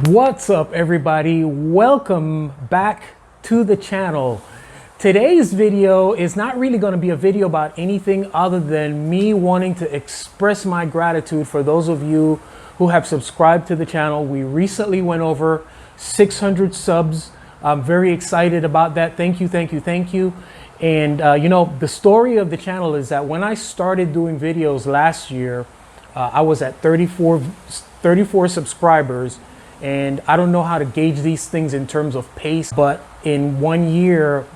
What's up, everybody? Welcome back to the channel. Today's video is not really going to be a video about anything other than me wanting to express my gratitude for those of you who have subscribed to the channel. We recently went over 600 subs. I'm very excited about that. Thank you, thank you, thank you. And the story of the channel is that when I started doing videos last year, I was at 34 subscribers. And I don't know how to gauge these things in terms of pace, but in 1 year,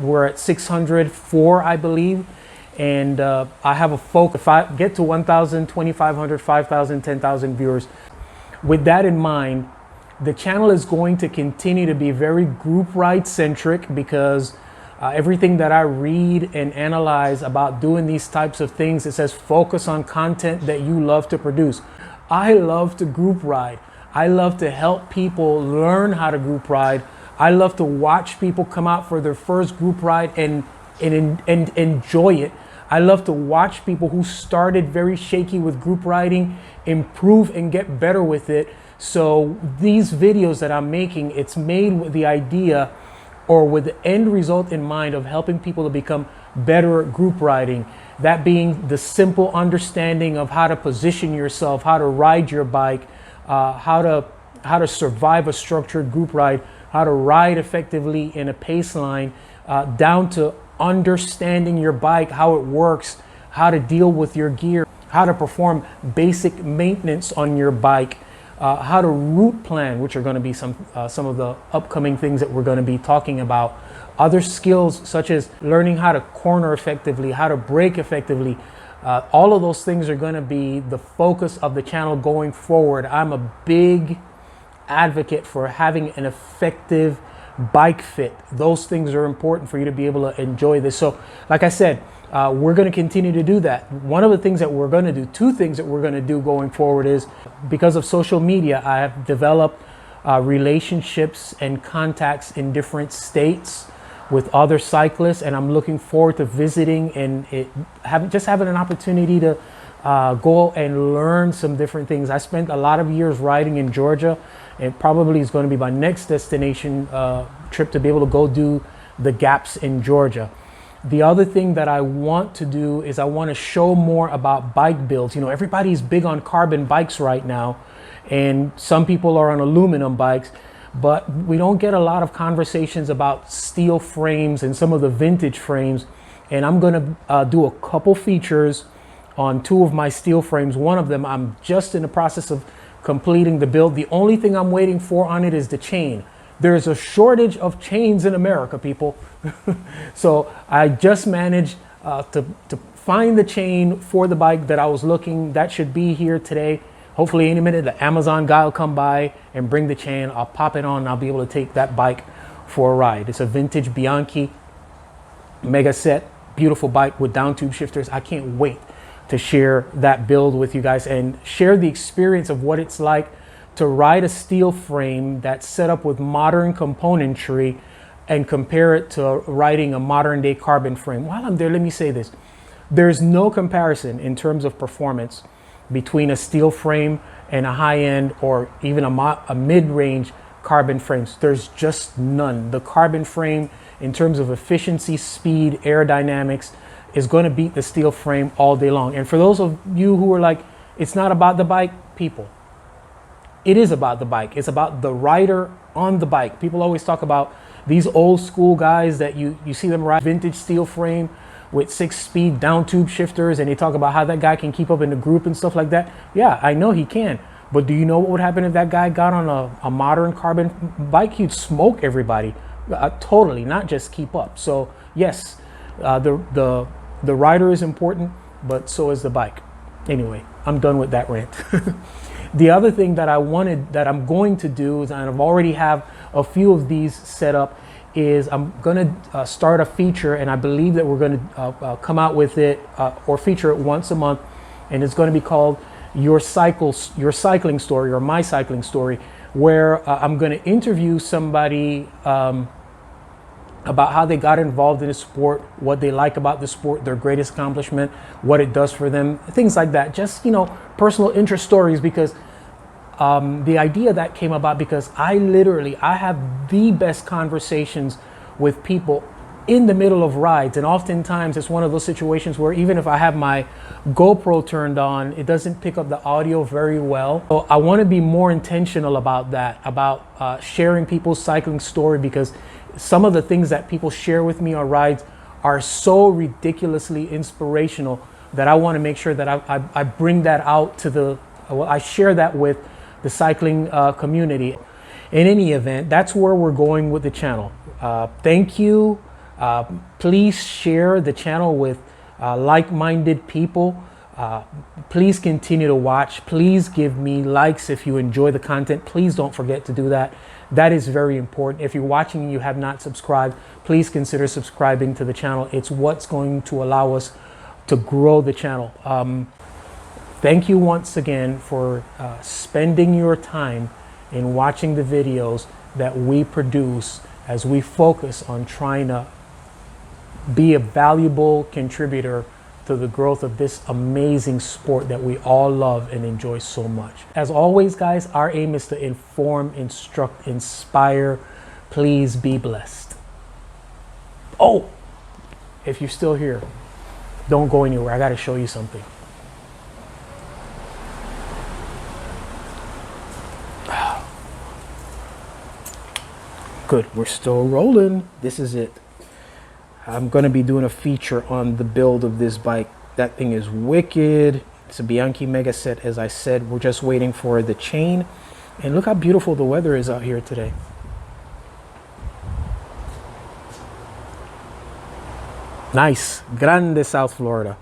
we're at 604, I believe. And I have a focus. If I get to 1,000, 2,500, 5,000, 10,000 viewers, with that in mind, the channel is going to continue to be very group ride centric because everything that I read and analyze about doing these types of things, it says focus on content that you love to produce. I love to group ride. I love to help people learn how to group ride. I love to watch people come out for their first group ride and enjoy it. I love to watch people who started very shaky with group riding improve and get better with it. So these videos that I'm making, it's made with the idea or with the end result in mind of helping people to become better at group riding. That being the simple understanding of how to position yourself, how to ride your bike, how to survive a structured group ride, how to ride effectively in a pace line, down to understanding your bike, how it works, how to deal with your gear, how to perform basic maintenance on your bike, how to route plan, which are going to be some of the upcoming things that we're going to be talking about. Other skills such as learning how to corner effectively, how to brake effectively. All of those things are going to be the focus of the channel going forward. I'm a big advocate for having an effective bike fit. Those things are important for you to be able to enjoy this. So like I said, we're going to continue to do that. One of the things that we're going to do, two things that we're going to do going forward is because of social media, I have developed relationships and contacts in different states with other cyclists, and I'm looking forward to visiting and having an opportunity to go and learn some different things. I spent a lot of years riding in Georgia, and probably is going to be my next destination trip to be able to go do the gaps in Georgia. The other thing that I want to do is I want to show more about bike builds. You know, everybody's big on carbon bikes right now, and some people are on aluminum bikes. But we don't get a lot of conversations about steel frames and some of the vintage frames. And I'm going to do a couple features on two of my steel frames. One of them, I'm just in the process of completing the build. The only thing I'm waiting for on it is the chain. There's a shortage of chains in America, people. So I just managed to find the chain for the bike that I was looking. That should be here today. Hopefully any minute the Amazon guy will come by and bring the chain. I'll pop it on and I'll be able to take that bike for a ride. It's a vintage Bianchi Mega Set, beautiful bike with down tube shifters. I can't wait to share that build with you guys and share the experience of what it's like to ride a steel frame that's set up with modern componentry and compare it to riding a modern day carbon frame. While I'm there, let me say this. There's no comparison in terms of performance between a steel frame and a high-end or even a mid-range carbon frames. There's just none. The carbon frame, in terms of efficiency, speed, aerodynamics, is going to beat the steel frame all day long. And for those of you who are like, it's not about the bike, people, it is about the bike. It's about the rider on the bike. People always talk about these old school guys that you see them ride vintage steel frame with 6-speed down tube shifters, and they talk about how that guy can keep up in the group and stuff like that. Yeah, I know he can, but do you know what would happen if that guy got on a modern carbon bike? He'd smoke everybody, totally, not just keep up. So yes, the rider is important, but so is the bike. Anyway, I'm done with that rant. The other thing that I'm going to do is, and I've already have a few of these set up, is I'm going to start a feature, and I believe that we're going to come out with it or feature it once a month, and it's going to be called Your Cycling Story or My Cycling Story, where I'm going to interview somebody about how they got involved in the sport, what they like about the sport, their greatest accomplishment, what it does for them, things like that. Just, personal interest stories, because The idea that came about because I have the best conversations with people in the middle of rides, and oftentimes it's one of those situations where even if I have my GoPro turned on, it doesn't pick up the audio very well. So I want to be more intentional about that, about sharing people's cycling story, because some of the things that people share with me on rides are so ridiculously inspirational that I want to make sure that I bring that out to I share that with the cycling community. In any event, that's where we're going with the channel. Thank you. Please share the channel with like-minded people. Please continue to watch. Please give me likes if you enjoy the content. Please don't forget to do that. That is very important. If you're watching and you have not subscribed, please consider subscribing to the channel. It's what's going to allow us to grow the channel. Thank you once again for spending your time in watching the videos that we produce as we focus on trying to be a valuable contributor to the growth of this amazing sport that we all love and enjoy so much. As always, guys, our aim is to inform, instruct, inspire. Please be blessed. Oh, if you're still here, don't go anywhere. I got to show you something. Good, we're still rolling. This is it. I'm going to be doing a feature on the build of this bike. That thing is wicked. It's a Bianchi Mega Set, as I said. We're just waiting for the chain. And look how beautiful the weather is out here today. Nice. Grande South Florida.